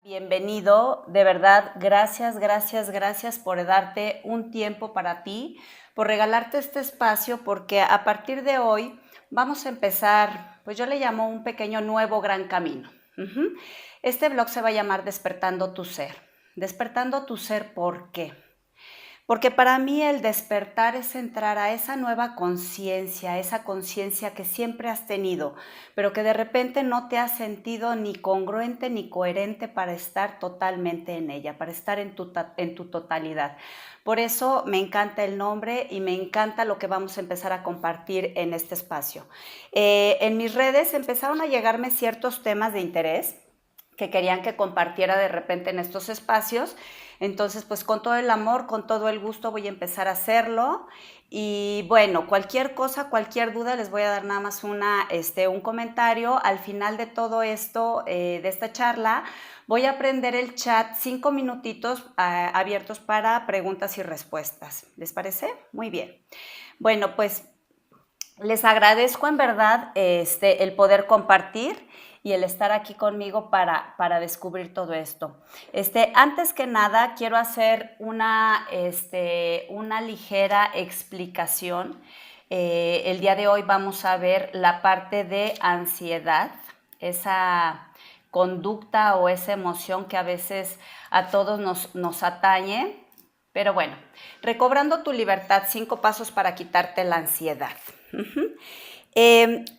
Bienvenido, de verdad, gracias, gracias, gracias por darte un tiempo para ti, por regalarte este espacio, porque a partir de hoy vamos a empezar, pues yo le llamo un pequeño nuevo gran camino. Este blog se va a llamar Despertando tu Ser. Despertando tu Ser, ¿por qué? Porque para mí el despertar es entrar a esa nueva conciencia, esa conciencia que siempre has tenido, pero que de repente no te has sentido ni congruente ni coherente para estar totalmente en ella, para estar en tu totalidad. Por eso me encanta el nombre y me encanta lo que vamos a empezar a compartir en este espacio. En mis redes empezaron a llegarme ciertos temas de interés que querían que compartiera de repente en estos espacios. Entonces, pues con todo el amor, con todo el gusto voy a empezar a hacerlo. Y bueno, cualquier cosa, cualquier duda, les voy a dar nada más un comentario. Al final de todo esto, de esta charla, voy a prender el chat 5 minutitos abiertos para preguntas y respuestas. ¿Les parece? Muy bien. Bueno, pues les agradezco en verdad el poder compartir y el estar aquí conmigo para descubrir todo esto. Antes que nada, quiero hacer una ligera explicación. El día de hoy vamos a ver la parte de ansiedad, esa conducta o esa emoción que a veces a todos nos atañe. Pero bueno, recobrando tu libertad, 5 pasos para quitarte la ansiedad.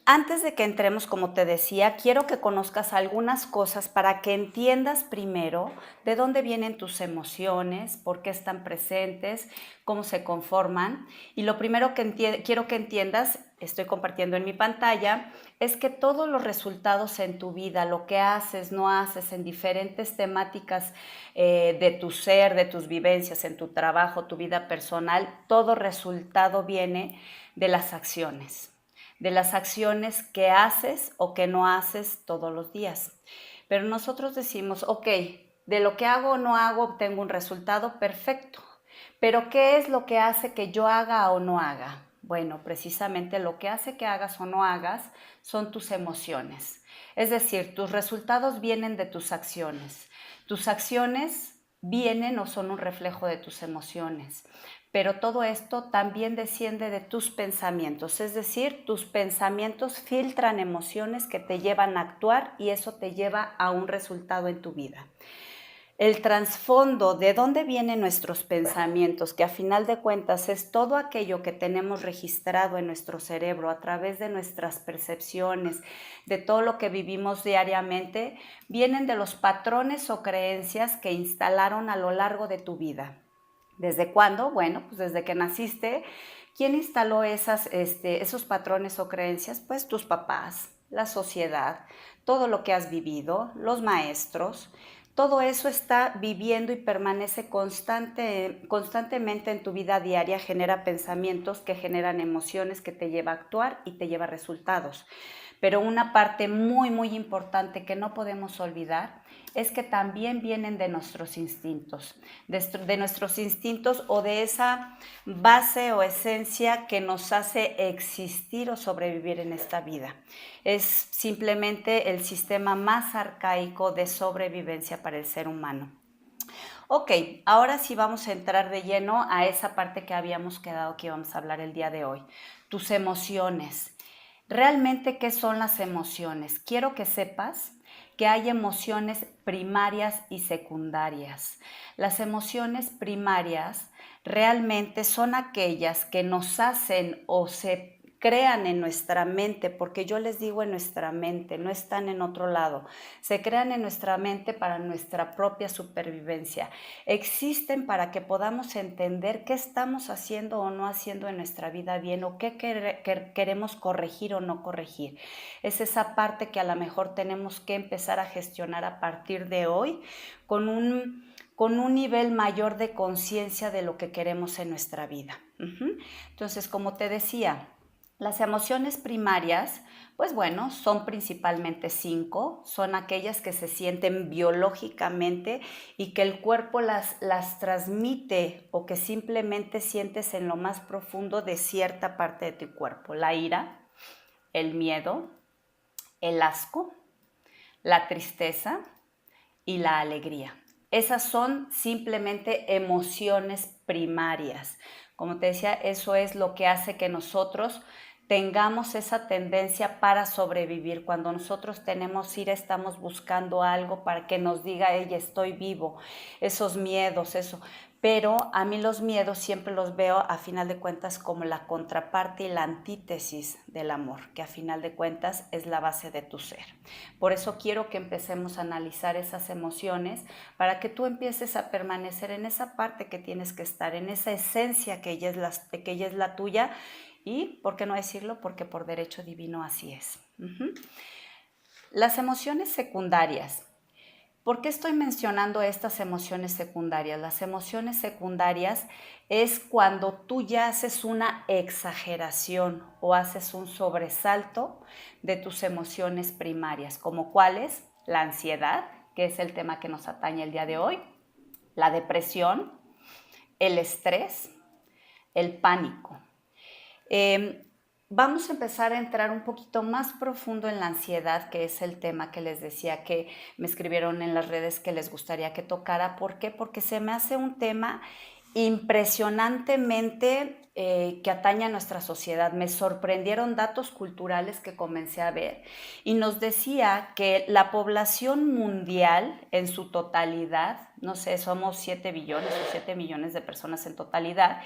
Antes de que entremos, como te decía, quiero que conozcas algunas cosas para que entiendas primero de dónde vienen tus emociones, por qué están presentes, cómo se conforman. Y lo primero que quiero que entiendas, estoy compartiendo en mi pantalla, es que todos los resultados en tu vida, lo que haces, no haces, en diferentes temáticas de tu ser, de tus vivencias, en tu trabajo, tu vida personal, todo resultado viene de las acciones que haces o que no haces todos los días. Pero nosotros decimos, ok, de lo que hago o no hago obtengo un resultado perfecto, pero ¿qué es lo que hace que yo haga o no haga? Bueno, precisamente lo que hace que hagas o no hagas son tus emociones. Es decir, tus resultados vienen de tus acciones. Tus acciones vienen o son un reflejo de tus emociones. Pero todo esto también desciende de tus pensamientos, es decir, tus pensamientos filtran emociones que te llevan a actuar y eso te lleva a un resultado en tu vida. El trasfondo de dónde vienen nuestros pensamientos, que a final de cuentas es todo aquello que tenemos registrado en nuestro cerebro a través de nuestras percepciones, de todo lo que vivimos diariamente, vienen de los patrones o creencias que instalaron a lo largo de tu vida. ¿Desde cuándo? Bueno, pues desde que naciste. ¿Quién instaló esos patrones o creencias? Pues tus papás, la sociedad, todo lo que has vivido, los maestros. Todo eso está viviendo y permanece constantemente en tu vida diaria, genera pensamientos que generan emociones que te lleva a actuar y te lleva a resultados. Pero una parte muy, muy importante que no podemos olvidar es que también vienen de nuestros instintos, de nuestros instintos o de esa base o esencia que nos hace existir o sobrevivir en esta vida. Es simplemente el sistema más arcaico de sobrevivencia para el ser humano. Ok, ahora sí vamos a entrar de lleno a esa parte que habíamos quedado que íbamos a hablar el día de hoy. Tus emociones. ¿Realmente qué son las emociones? Quiero que sepas que hay emociones primarias y secundarias. Las emociones primarias realmente son aquellas que nos hacen o se crean en nuestra mente, porque yo les digo en nuestra mente, no están en otro lado. Se crean en nuestra mente para nuestra propia supervivencia. Existen para que podamos entender qué estamos haciendo o no haciendo en nuestra vida bien o qué queremos corregir o no corregir. Es esa parte que a lo mejor tenemos que empezar a gestionar a partir de hoy con un nivel mayor de conciencia de lo que queremos en nuestra vida. Entonces, como te decía, las emociones primarias, pues bueno, son principalmente 5, son aquellas que se sienten biológicamente y que el cuerpo las transmite o que simplemente sientes en lo más profundo de cierta parte de tu cuerpo. La ira, el miedo, el asco, la tristeza, y la alegría. Esas son simplemente emociones primarias. Como te decía, eso es lo que hace que nosotros tengamos esa tendencia para sobrevivir. Cuando nosotros tenemos ira, estamos buscando algo para que nos diga, ella estoy vivo, esos miedos, eso. Pero a mí los miedos siempre los veo a final de cuentas como la contraparte y la antítesis del amor, que a final de cuentas es la base de tu ser. Por eso quiero que empecemos a analizar esas emociones para que tú empieces a permanecer en esa parte que tienes que estar, en esa esencia que ella es la tuya y, ¿por qué no decirlo? Porque por derecho divino así es. Las emociones secundarias. ¿Por qué estoy mencionando estas emociones secundarias? Las emociones secundarias es cuando tú ya haces una exageración o haces un sobresalto de tus emociones primarias, como cuáles, la ansiedad, que es el tema que nos atañe el día de hoy, la depresión, el estrés, el pánico. Vamos a empezar a entrar un poquito más profundo en la ansiedad, que es el tema que les decía que me escribieron en las redes que les gustaría que tocara. ¿Por qué? Porque se me hace un tema impresionantemente que atañe a nuestra sociedad. Me sorprendieron datos culturales que comencé a ver y nos decía que la población mundial en su totalidad, no sé, somos 7 billones o 7 millones de personas en totalidad,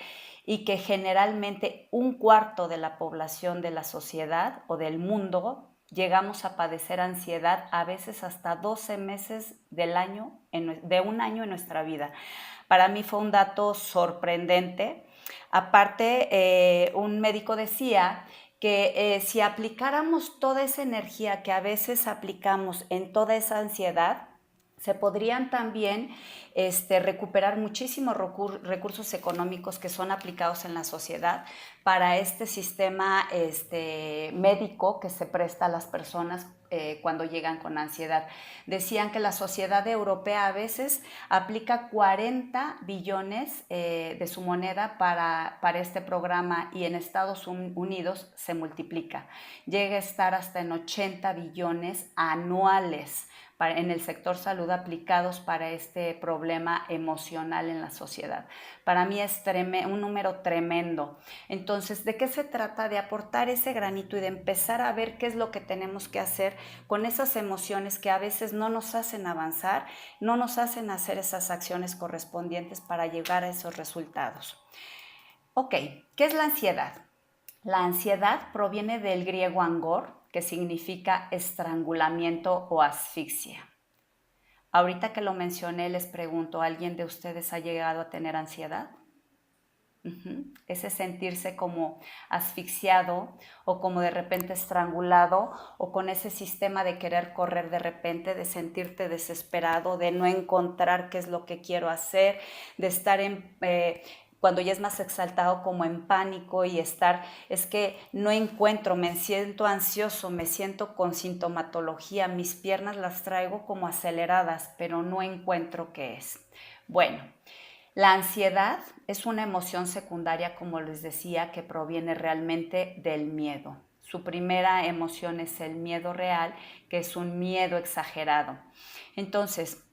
y que generalmente un cuarto de la población de la sociedad o del mundo llegamos a padecer ansiedad a veces hasta 12 meses del año, de un año en nuestra vida. Para mí fue un dato sorprendente. Aparte, un médico decía que si aplicáramos toda esa energía que a veces aplicamos en toda esa ansiedad, se podrían también recuperar muchísimos recursos económicos que son aplicados en la sociedad para este sistema médico que se presta a las personas cuando llegan con ansiedad. Decían que la sociedad europea a veces aplica 40 billones de su moneda para este programa y en Estados Unidos se multiplica. Llega a estar hasta en 80 billones anuales en el sector salud aplicados para este problema emocional en la sociedad. Para mí es un número tremendo. Entonces, ¿de qué se trata? De aportar ese granito y de empezar a ver qué es lo que tenemos que hacer con esas emociones que a veces no nos hacen avanzar, no nos hacen hacer esas acciones correspondientes para llegar a esos resultados. Ok, ¿qué es la ansiedad? La ansiedad proviene del griego angor, que significa estrangulamiento o asfixia. Ahorita que lo mencioné, les pregunto, ¿alguien de ustedes ha llegado a tener ansiedad? Ese sentirse como asfixiado o como de repente estrangulado o con ese sistema de querer correr de repente, de sentirte desesperado, de no encontrar qué es lo que quiero hacer, de estar cuando ya es más exaltado como en pánico y es que no encuentro, me siento ansioso, me siento con sintomatología, mis piernas las traigo como aceleradas, pero no encuentro qué es. Bueno, la ansiedad es una emoción secundaria, como les decía, que proviene realmente del miedo. Su primera emoción es el miedo real, que es un miedo exagerado. Entonces,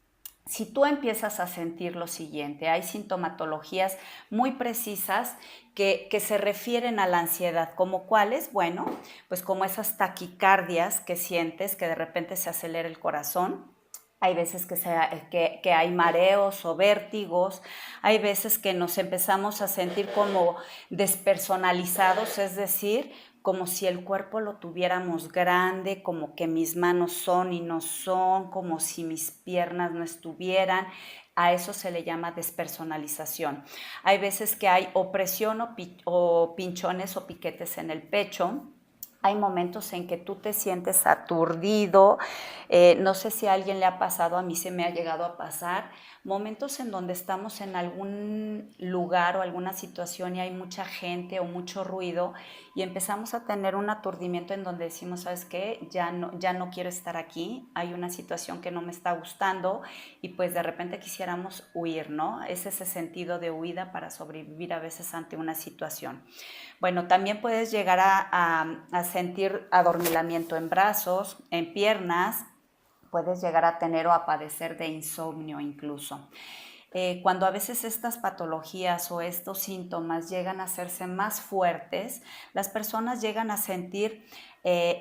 si tú empiezas a sentir lo siguiente, hay sintomatologías muy precisas que se refieren a la ansiedad, como cuáles, bueno, pues como esas taquicardias que sientes, que de repente se acelera el corazón. Hay veces que hay mareos o vértigos, hay veces que nos empezamos a sentir como despersonalizados, es decir, como si el cuerpo lo tuviéramos grande, como que mis manos son y no son, como si mis piernas no estuvieran. A eso se le llama despersonalización. Hay veces que hay opresión o pinchones o piquetes en el pecho. Hay momentos en que tú te sientes aturdido, no sé si a alguien le ha pasado, a mí se me ha llegado a pasar, momentos en donde estamos en algún lugar o alguna situación y hay mucha gente o mucho ruido y empezamos a tener un aturdimiento en donde decimos, ¿sabes qué? Ya no quiero estar aquí, hay una situación que no me está gustando y pues de repente quisiéramos huir, ¿no? Es ese sentido de huida para sobrevivir a veces ante una situación. Bueno, también puedes llegar a sentir adormilamiento en brazos, en piernas, puedes llegar a tener o a padecer de insomnio incluso. Cuando a veces estas patologías o estos síntomas llegan a hacerse más fuertes, las personas llegan a sentir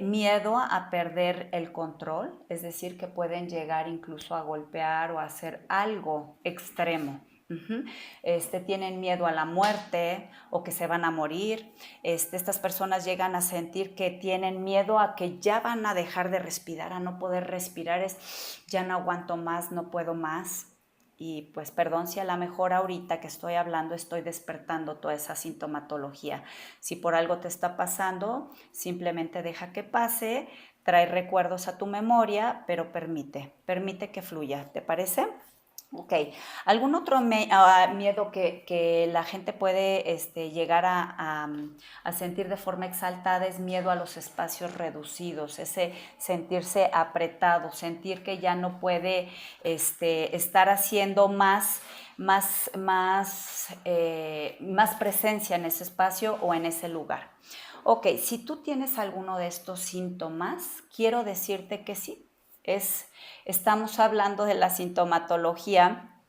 miedo a perder el control, es decir, que pueden llegar incluso a golpear o a hacer algo extremo. Tienen miedo a la muerte o que se van a morir. Estas personas llegan a sentir que tienen miedo a que ya van a dejar de respirar, a no poder respirar, ya no aguanto más, no puedo más. Y pues perdón si a lo mejor ahorita que estoy hablando estoy despertando toda esa sintomatología. Si por algo te está pasando, simplemente deja que pase, trae recuerdos a tu memoria, pero permite que fluya. ¿Te parece? Ok. ¿Algún otro miedo que la gente puede llegar a sentir de forma exaltada? Es miedo a los espacios reducidos, ese sentirse apretado, sentir que ya no puede estar haciendo más presencia en ese espacio o en ese lugar. Ok, si tú tienes alguno de estos síntomas, quiero decirte que sí. Estamos hablando de la sintomatología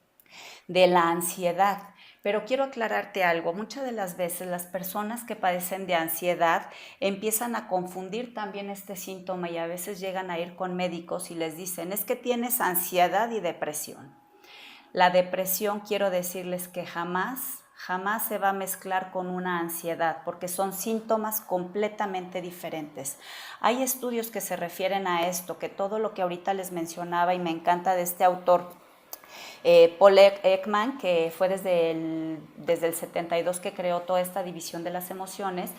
de la ansiedad, pero quiero aclararte algo. Muchas de las veces las personas que padecen de ansiedad empiezan a confundir también este síntoma y a veces llegan a ir con médicos y les dicen, es que tienes ansiedad y depresión. La depresión, quiero decirles que jamás se va a mezclar con una ansiedad, porque son síntomas completamente diferentes. Hay estudios que se refieren a esto, que todo lo que ahorita les mencionaba y me encanta de este autor, Paul Ekman, que fue desde el 72 que creó toda esta división de las emociones,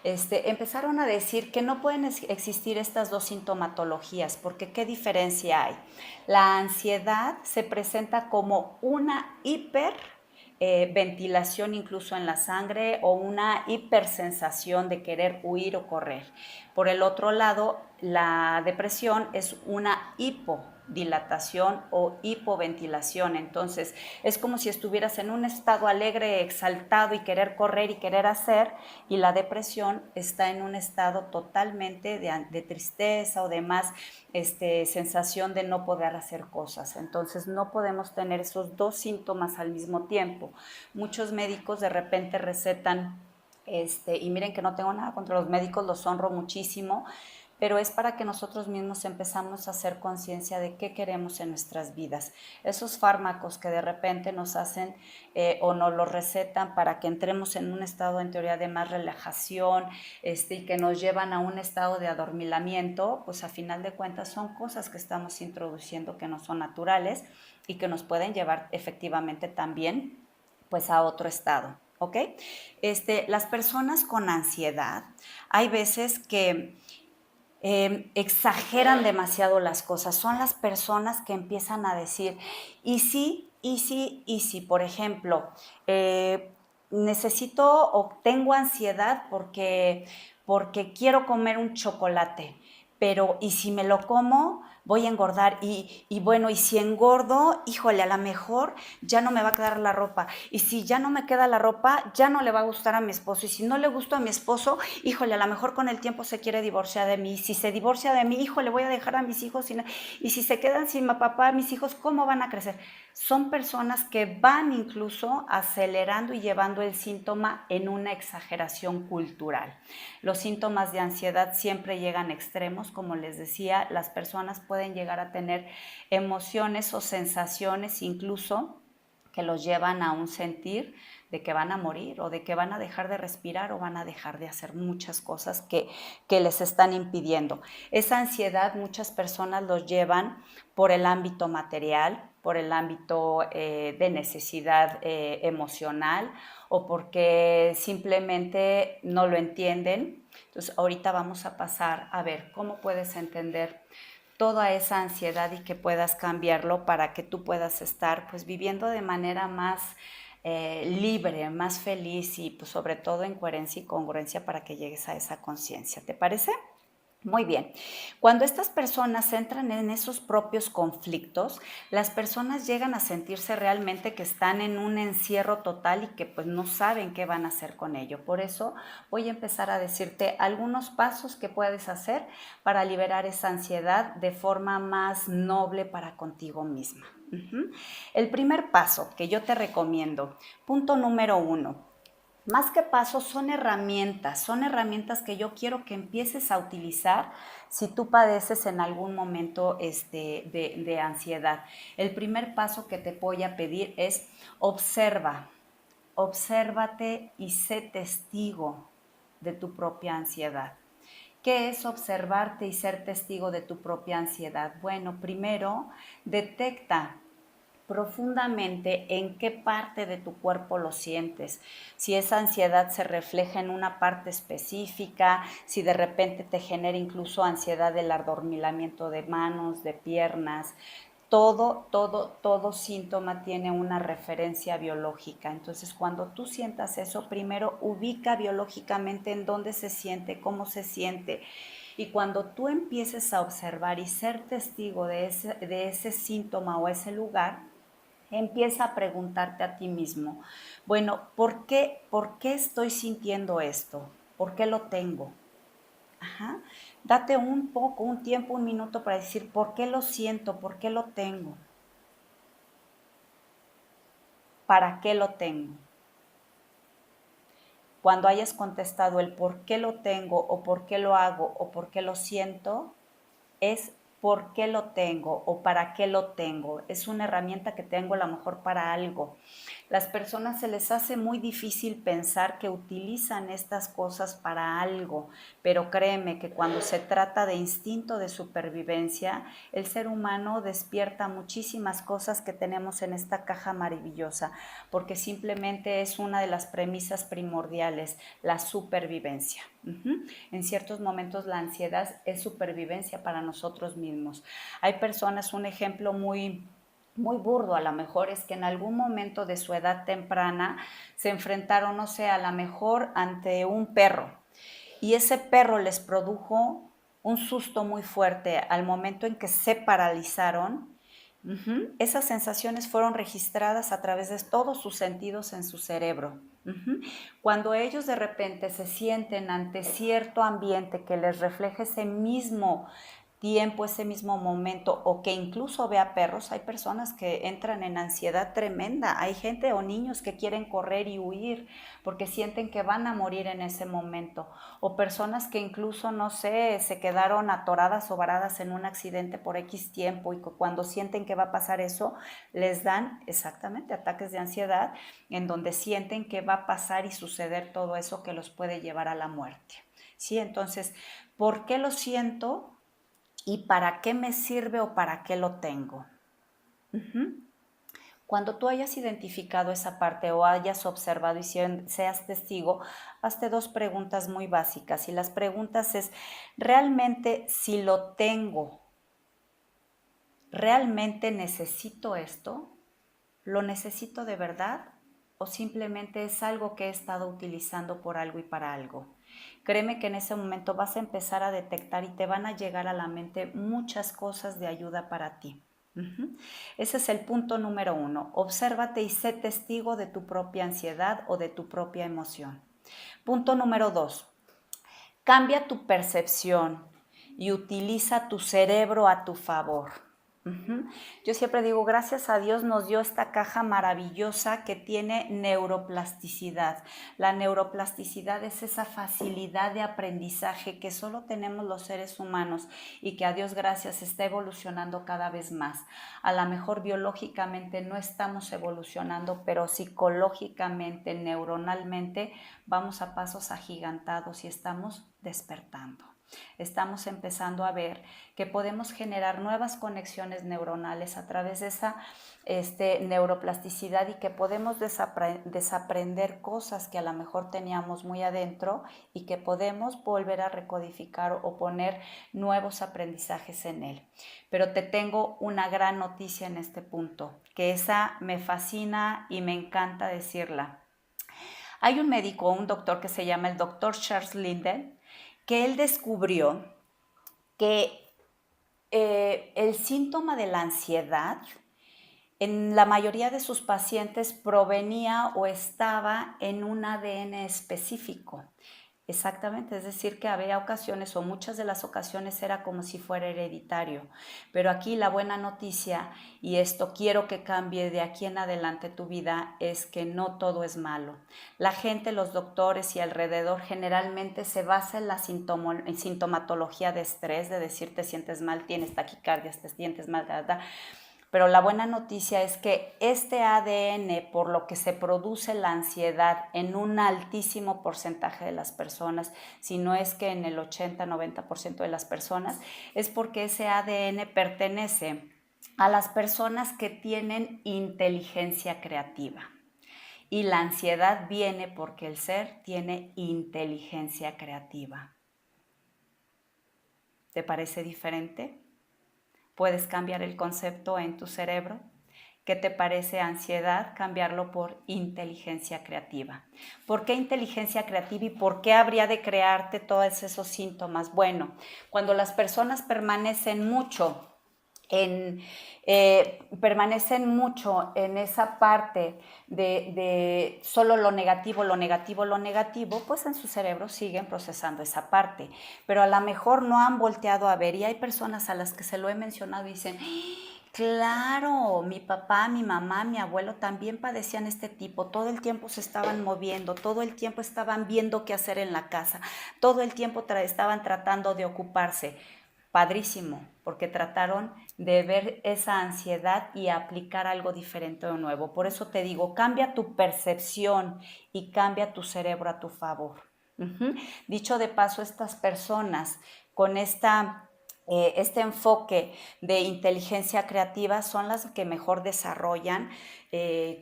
empezaron a decir que no pueden existir estas dos sintomatologías, porque ¿qué diferencia hay? La ansiedad se presenta como una hiperventilación incluso en la sangre o una hipersensación de querer huir o correr. Por el otro lado, la depresión es una hipodilatación o hipoventilación. Entonces, es como si estuvieras en un estado alegre, exaltado y querer correr y querer hacer, y la depresión está en un estado totalmente de tristeza o de más sensación de no poder hacer cosas. Entonces, no podemos tener esos dos síntomas al mismo tiempo. Muchos médicos de repente recetan y miren que no tengo nada contra los médicos, los honro muchísimo, pero es para que nosotros mismos empezamos a hacer conciencia de qué queremos en nuestras vidas. Esos fármacos que de repente nos hacen o nos los recetan para que entremos en un estado en teoría de más relajación y que nos llevan a un estado de adormilamiento, pues a final de cuentas son cosas que estamos introduciendo que no son naturales y que nos pueden llevar efectivamente también pues a otro estado. ¿Ok? Las personas con ansiedad, hay veces que exageran demasiado las cosas. Son las personas que empiezan a decir, y sí, por ejemplo, necesito o tengo ansiedad porque quiero comer un chocolate, pero ¿y si me lo como? Voy a engordar y bueno, y si engordo, híjole, a lo mejor ya no me va a quedar la ropa, y si ya no me queda la ropa, ya no le va a gustar a mi esposo, y si no le gusta a mi esposo, híjole, a lo mejor con el tiempo se quiere divorciar de mí, y si se divorcia de mí, híjole, voy a dejar a mis hijos, y si se quedan sin mi papá, mis hijos, ¿cómo van a crecer? Son personas que van incluso acelerando y llevando el síntoma en una exageración cultural. Los síntomas de ansiedad siempre llegan a extremos, como les decía, las personas pueden llegar a tener emociones o sensaciones incluso que los llevan a un sentir de que van a morir o de que van a dejar de respirar o van a dejar de hacer muchas cosas que les están impidiendo. Esa ansiedad muchas personas los llevan por el ámbito material, por el ámbito de necesidad emocional o porque simplemente no lo entienden. Entonces, ahorita vamos a pasar a ver cómo puedes entender toda esa ansiedad y que puedas cambiarlo para que tú puedas estar pues viviendo de manera más libre, más feliz y pues sobre todo en coherencia y congruencia para que llegues a esa conciencia. ¿Te parece? Muy bien. Cuando estas personas entran en esos propios conflictos, las personas llegan a sentirse realmente que están en un encierro total y que pues no saben qué van a hacer con ello. Por eso voy a empezar a decirte algunos pasos que puedes hacer para liberar esa ansiedad de forma más noble para contigo misma. El primer paso que yo te recomiendo, punto número 1. Más que pasos, son herramientas que yo quiero que empieces a utilizar si tú padeces en algún momento de ansiedad. El primer paso que te voy a pedir es observa, obsérvate y sé testigo de tu propia ansiedad. ¿Qué es observarte y ser testigo de tu propia ansiedad? Bueno, primero, detecta profundamente en qué parte de tu cuerpo lo sientes, si esa ansiedad se refleja en una parte específica, si de repente te genera incluso ansiedad del adormilamiento de manos, de piernas. Todo síntoma tiene una referencia biológica. Entonces, cuando tú sientas eso, primero ubica biológicamente en dónde se siente, cómo se siente. Y cuando tú empieces a observar y ser testigo de ese síntoma o ese lugar, empieza a preguntarte a ti mismo, bueno, ¿por qué estoy sintiendo esto? ¿Por qué lo tengo? Ajá. Date un tiempo, un minuto para decir, ¿por qué lo siento? ¿Por qué lo tengo? ¿Para qué lo tengo? Cuando hayas contestado el por qué lo tengo o por qué lo hago o por qué lo siento, es por qué lo tengo o para qué lo tengo. Es una herramienta que tengo a lo mejor para algo. Las personas se les hace muy difícil pensar que utilizan estas cosas para algo, pero créeme que cuando se trata de instinto de supervivencia, el ser humano despierta muchísimas cosas que tenemos en esta caja maravillosa, porque simplemente es una de las premisas primordiales, la supervivencia. En ciertos momentos la ansiedad es supervivencia para nosotros mismos. Hay personas, un ejemplo muy burdo a lo mejor es que en algún momento de su edad temprana se enfrentaron, no sé, a lo mejor ante un perro y ese perro les produjo un susto muy fuerte al momento en que se paralizaron. Esas sensaciones fueron registradas a través de todos sus sentidos en su cerebro. Cuando ellos de repente se sienten ante cierto ambiente que les refleja ese mismo tiempo, ese mismo momento, o que incluso vea perros, hay personas que entran en ansiedad tremenda, hay gente o niños que quieren correr y huir porque sienten que van a morir en ese momento, o personas que incluso, no sé, se quedaron atoradas o varadas en un accidente por X tiempo y cuando sienten que va a pasar eso, les dan exactamente ataques de ansiedad en donde sienten que va a pasar y suceder todo eso que los puede llevar a la muerte. ¿Sí? Entonces, ¿por qué lo siento? ¿Y para qué me sirve o para qué lo tengo? Cuando tú hayas identificado esa parte o hayas observado y seas testigo, hazte dos preguntas muy básicas. Y las preguntas es, ¿realmente si lo tengo, realmente necesito esto? ¿Lo necesito de verdad? ¿O simplemente es algo que he estado utilizando por algo y para algo? Créeme que en ese momento vas a empezar a detectar y te van a llegar a la mente muchas cosas de ayuda para ti. Ese es el punto número 1. Obsérvate y sé testigo de tu propia ansiedad o de tu propia emoción. Punto número 2. Cambia tu percepción y utiliza tu cerebro a tu favor. Yo siempre digo, gracias a Dios nos dio esta caja maravillosa que tiene neuroplasticidad. La neuroplasticidad es esa facilidad de aprendizaje que solo tenemos los seres humanos y que a Dios gracias está evolucionando cada vez más. A lo mejor biológicamente no estamos evolucionando, pero psicológicamente, neuronalmente, vamos a pasos agigantados y estamos despertando. Estamos empezando a ver que podemos generar nuevas conexiones neuronales a través de esa neuroplasticidad y que podemos desaprender cosas que a lo mejor teníamos muy adentro y que podemos volver a recodificar o poner nuevos aprendizajes en él. Pero te tengo una gran noticia en este punto, que esa me fascina y me encanta decirla. Hay un médico, un doctor que se llama el doctor Charles Linden, que él descubrió que el síntoma de la ansiedad en la mayoría de sus pacientes provenía o estaba en un ADN específico. Exactamente, es decir, que había ocasiones o muchas de las ocasiones era como si fuera hereditario. Pero aquí la buena noticia, y esto quiero que cambie de aquí en adelante tu vida, es que no todo es malo. La gente, los doctores y alrededor generalmente se basa en la sintomatología de estrés, de decir te sientes mal, tienes taquicardia, te sientes mal, pero la buena noticia es que este ADN, por lo que se produce la ansiedad en un altísimo porcentaje de las personas, si no es que en el 80-90% de las personas, es porque ese ADN pertenece a las personas que tienen inteligencia creativa. Y la ansiedad viene porque el ser tiene inteligencia creativa. ¿Te parece diferente? Puedes cambiar el concepto en tu cerebro. ¿Qué te parece ansiedad? Cambiarlo por inteligencia creativa. ¿Por qué inteligencia creativa y por qué habría de crearte todos esos síntomas? Bueno, cuando las personas permanecen mucho en esa parte de solo lo negativo, lo negativo, lo negativo, pues en su cerebro siguen procesando esa parte. Pero a lo mejor no han volteado a ver, y hay personas a las que se lo he mencionado y dicen, claro, mi papá, mi mamá, mi abuelo también padecían este tipo, todo el tiempo se estaban moviendo, todo el tiempo estaban viendo qué hacer en la casa, todo el tiempo estaban tratando de ocuparse. Padrísimo, porque trataron de ver esa ansiedad y aplicar algo diferente o nuevo. Por eso te digo, cambia tu percepción y cambia tu cerebro a tu favor. Dicho de paso, estas personas con este enfoque de inteligencia creativa son las que mejor desarrollan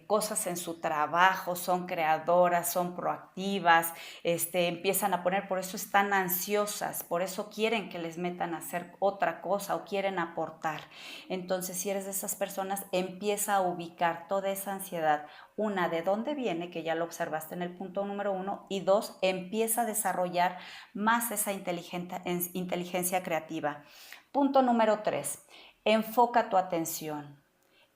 cosas en su trabajo, son creadoras, son proactivas, empiezan a poner, por eso están ansiosas, por eso quieren que les metan a hacer otra cosa o quieren aportar. Entonces, si eres de esas personas, empieza a ubicar toda esa ansiedad. Una, ¿de dónde viene? Que ya lo observaste en el punto número 1. Y 2, empieza a desarrollar más esa inteligencia creativa. Punto número 3, enfoca tu atención.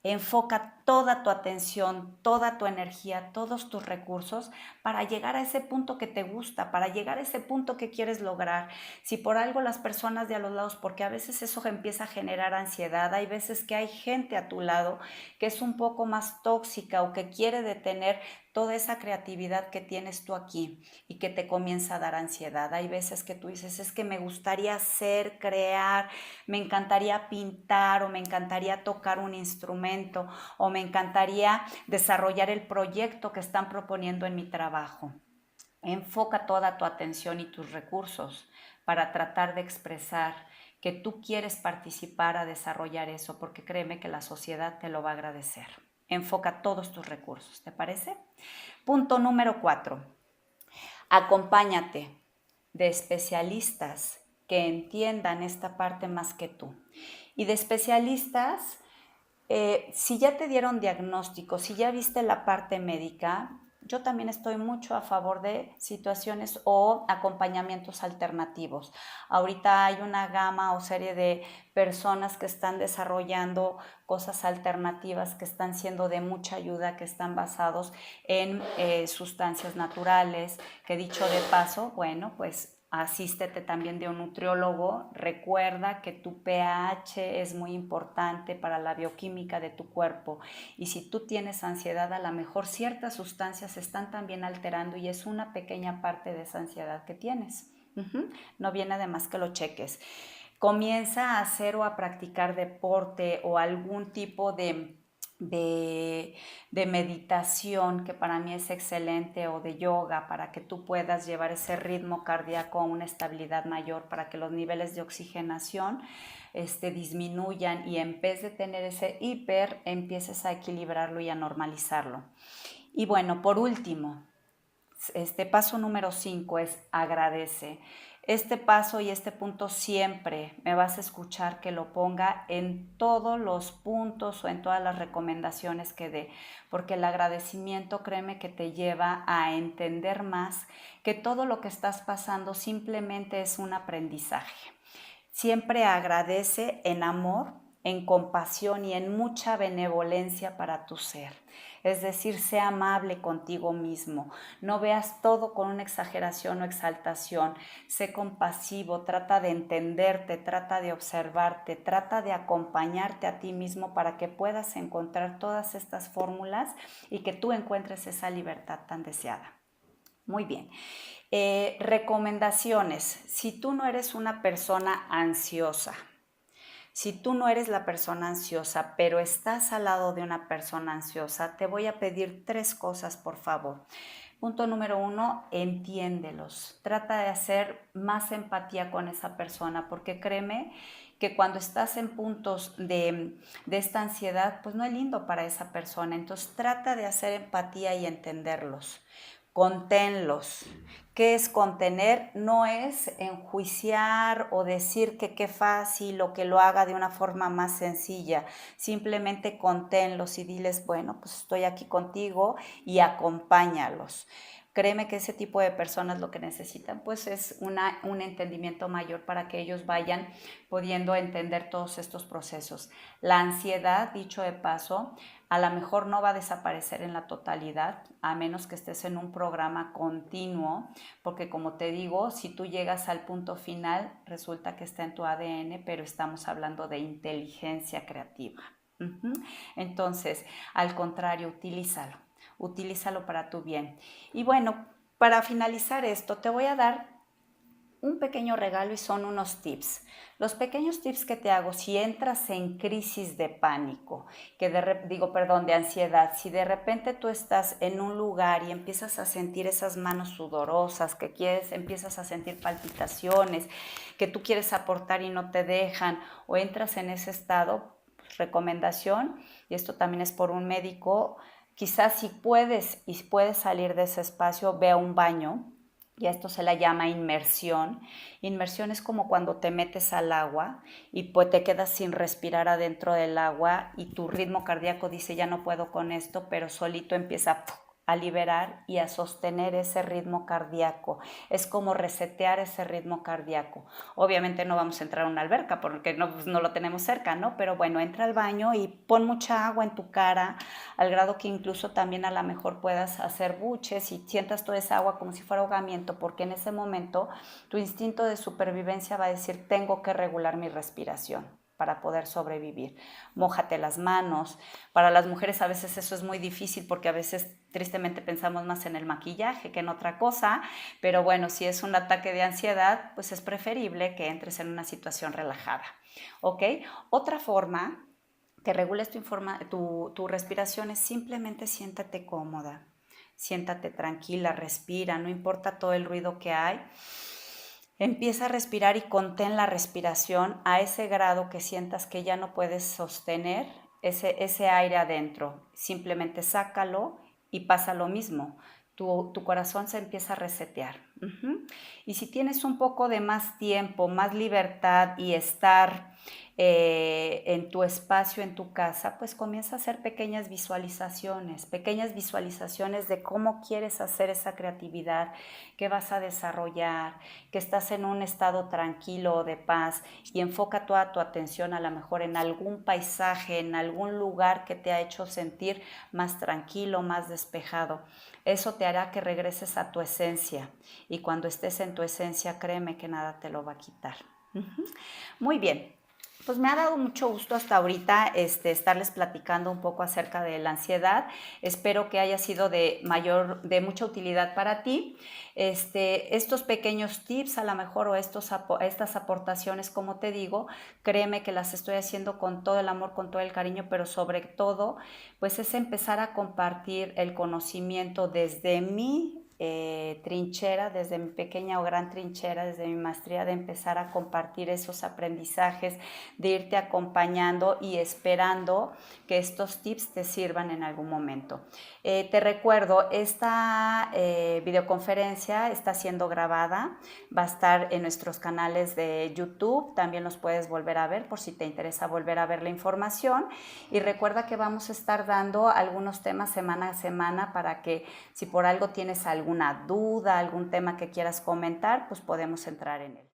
Enfoca toda tu atención, toda tu energía, todos tus recursos para llegar a ese punto que te gusta, para llegar a ese punto que quieres lograr. Si por algo las personas de a los lados, porque a veces eso empieza a generar ansiedad, hay veces que hay gente a tu lado que es un poco más tóxica o que quiere detener toda esa creatividad que tienes tú aquí y que te comienza a dar ansiedad. Hay veces que tú dices, es que me gustaría hacer, crear, me encantaría pintar o me encantaría tocar un instrumento o me encantaría desarrollar el proyecto que están proponiendo en mi trabajo. Enfoca toda tu atención y tus recursos para tratar de expresar que tú quieres participar a desarrollar eso, porque créeme que la sociedad te lo va a agradecer. Enfoca todos tus recursos, ¿te parece? Punto número 4. Acompáñate de especialistas que entiendan esta parte más que tú. Y de especialistas, si ya te dieron diagnóstico, si ya viste la parte médica, yo también estoy mucho a favor de situaciones o acompañamientos alternativos. Ahorita hay una gama o serie de personas que están desarrollando cosas alternativas que están siendo de mucha ayuda, que están basados en sustancias naturales, que dicho de paso, bueno, pues asístete también de un nutriólogo. Recuerda que tu pH es muy importante para la bioquímica de tu cuerpo y si tú tienes ansiedad, a lo mejor ciertas sustancias se están también alterando y es una pequeña parte de esa ansiedad que tienes. No viene de más que lo cheques. Comienza a hacer o a practicar deporte o algún tipo de meditación, que para mí es excelente, o de yoga, para que tú puedas llevar ese ritmo cardíaco a una estabilidad mayor, para que los niveles de oxigenación disminuyan y en vez de tener ese hiper, empieces a equilibrarlo y a normalizarlo. Y bueno, por último, paso número 5 es agradece. Este paso y este punto siempre me vas a escuchar que lo ponga en todos los puntos o en todas las recomendaciones que dé, porque el agradecimiento, créeme, que te lleva a entender más que todo lo que estás pasando simplemente es un aprendizaje. Siempre agradece en amor, en compasión y en mucha benevolencia para tu ser. Es decir, sé amable contigo mismo. No veas todo con una exageración o exaltación. Sé compasivo, trata de entenderte, trata de observarte, trata de acompañarte a ti mismo para que puedas encontrar todas estas fórmulas y que tú encuentres esa libertad tan deseada. Muy bien. Recomendaciones. Si tú no eres una persona ansiosa, si tú no eres la persona ansiosa, pero estás al lado de una persona ansiosa, te voy a pedir 3 cosas, por favor. Punto número 1, entiéndelos. Trata de hacer más empatía con esa persona, porque créeme que cuando estás en puntos de esta ansiedad, pues no es lindo para esa persona. Entonces trata de hacer empatía y entenderlos. Conténlos. ¿Qué es contener? No es enjuiciar o decir que qué fácil o que lo haga de una forma más sencilla. Simplemente conténlos y diles, bueno, pues estoy aquí contigo y acompáñalos. Créeme que ese tipo de personas lo que necesitan pues es un entendimiento mayor para que ellos vayan pudiendo entender todos estos procesos. La ansiedad, dicho de paso, a lo mejor no va a desaparecer en la totalidad, a menos que estés en un programa continuo, porque como te digo, si tú llegas al punto final, resulta que está en tu ADN, pero estamos hablando de inteligencia creativa. Entonces, al contrario, utilízalo para tu bien. Y bueno, para finalizar esto, te voy a dar un pequeño regalo y son unos tips. Los pequeños tips que te hago si entras en crisis de pánico, de ansiedad, si de repente tú estás en un lugar y empiezas a sentir esas manos sudorosas, empiezas a sentir palpitaciones, que tú quieres aportar y no te dejan, o entras en ese estado, pues, recomendación, y esto también es por un médico, quizás si puedes salir de ese espacio, ve a un baño. Y a esto se le llama inmersión. Inmersión es como cuando te metes al agua y pues te quedas sin respirar adentro del agua y tu ritmo cardíaco dice ya no puedo con esto, pero solito empieza a liberar y a sostener ese ritmo cardíaco. Es como resetear ese ritmo cardíaco. Obviamente no vamos a entrar a una alberca porque no, pues no lo tenemos cerca, ¿no? Pero bueno, entra al baño y pon mucha agua en tu cara, al grado que incluso también a lo mejor puedas hacer buches y sientas toda esa agua como si fuera ahogamiento, porque en ese momento tu instinto de supervivencia va a decir, tengo que regular mi respiración para poder sobrevivir. Mójate las manos. Para las mujeres a veces eso es muy difícil porque a veces tristemente pensamos más en el maquillaje que en otra cosa, pero bueno, si es un ataque de ansiedad, pues es preferible que entres en una relajada, ¿ok? Otra forma que regules tu respiración es simplemente siéntate cómoda, siéntate tranquila, respira, no importa todo el ruido que hay. Empieza a respirar y contén la respiración a ese grado que sientas que ya no puedes sostener ese aire adentro. Simplemente sácalo y pasa lo mismo. Tu corazón se empieza a resetear. Y si tienes un poco de más tiempo, más libertad y estar en tu espacio, en tu casa, pues comienza a hacer pequeñas visualizaciones de cómo quieres hacer esa creatividad, qué vas a desarrollar, que estás en un estado tranquilo o de paz y enfoca toda tu atención a lo mejor en algún paisaje, en algún lugar que te ha hecho sentir más tranquilo, más despejado. Eso te hará que regreses a tu esencia y cuando estés en tu esencia, créeme que nada te lo va a quitar. Muy bien. Pues me ha dado mucho gusto hasta ahorita estarles platicando un poco acerca de la ansiedad. Espero que haya sido de mucha utilidad para ti. Estos pequeños tips a lo mejor o estas aportaciones, como te digo, créeme que las estoy haciendo con todo el amor, con todo el cariño, pero sobre todo, pues es empezar a compartir el conocimiento desde mi trinchera, desde mi pequeña o gran trinchera, desde mi maestría, de empezar a compartir esos aprendizajes, de irte acompañando y esperando que estos tips te sirvan en algún momento. Te recuerdo, esta videoconferencia está siendo grabada, va a estar en nuestros canales de YouTube, también los puedes volver a ver por si te interesa volver a ver la información y recuerda que vamos a estar dando algunos temas semana a semana para que si por algo tienes alguna duda, algún tema que quieras comentar, pues podemos entrar en él.